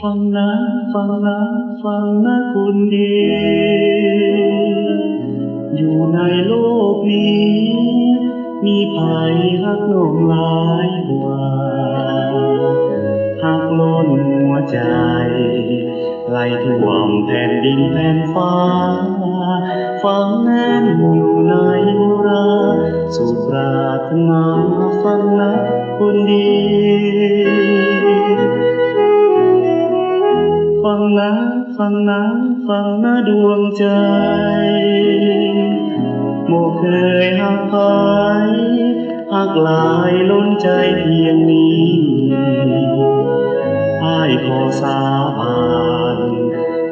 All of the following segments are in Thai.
ฟังนะฟังนะฟังนะคุณดีอยู่ในโลกนี้มีภัยหักโน้มหลายกว่าหักล้นหัวใจไหลท่วมแผ่นดินแผ่นฟ้าฟังแน่นอยู่ในอุราสู่ปรารถนาฟังนะคุณดีฟังนะฟังนะฟังนะดวงใจโมเคยหักไปหักหลายล้นใจเพียงนี้อ้ายขอสาบาน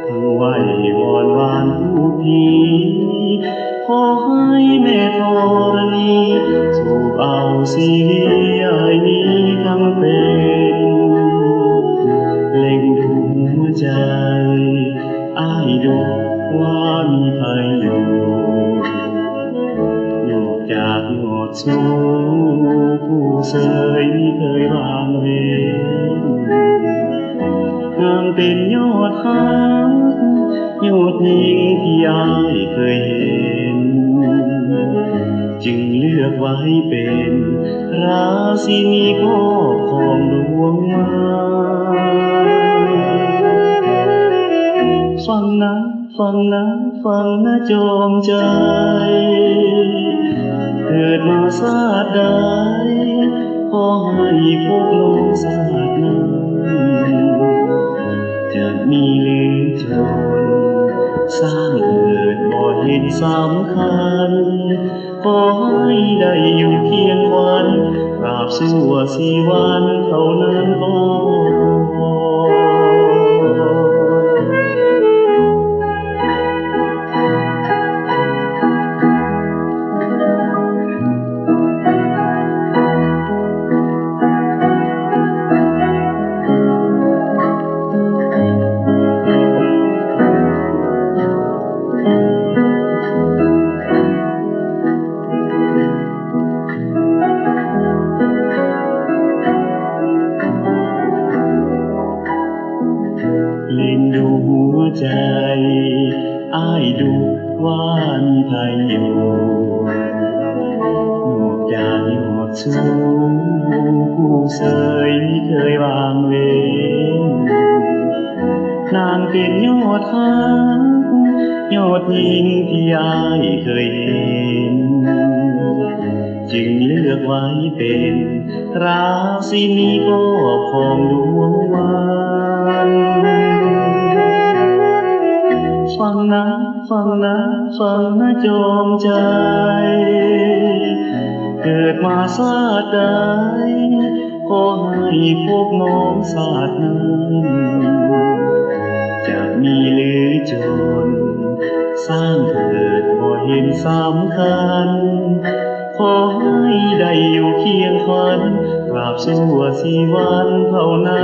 ทั้งไหววอนวานผู้พีขอให้แม่ธรณีสู่เอาชีวิตอ้ายนี้ทั้งเป็นเล็งดูหัวใจอ้ายดูว่ามีภัยอยู่นอกจากยอดสูงผู้เสยไม่เคยวางเว้นงามเป็นยอดฮักยอดยิ่งที่อ้ายเคยเห็นจึงเลือกไว้เป็นราชินีครอบครองดวงมาฟังนะฟังนะฟังนะจอมใจเกิดมาชาติใดขอให้พวกน้องชาตินั้นจะมีหรือจนสร้างเกิดบ่เห็นสำคัญขอให้ได้อยู่เคียงวันตราบชั่วชีวันเท่านั้นก็พอเล็งดูหัวใจอ้ายดูว่ามีภัยอยู่นอกจากยอดสูงผู้เสยไม่เคยวางเว้นนางเป็นยอดฮักยอดยิ่งที่อ้ายเคยเห็นจึงเลือกไว้เป็นราชินีครอบครองดวงวันฟังนะฟังนะฟังนะจอมใจเกิดมาชาติใดขอให้พวกน้องชาตินั้นจะมีหรือจนสร้างเกิดบ่เห็นสำคัญขอให้ได้อยู่เคียงฝันตราบชั่วชีวันเท่านั้น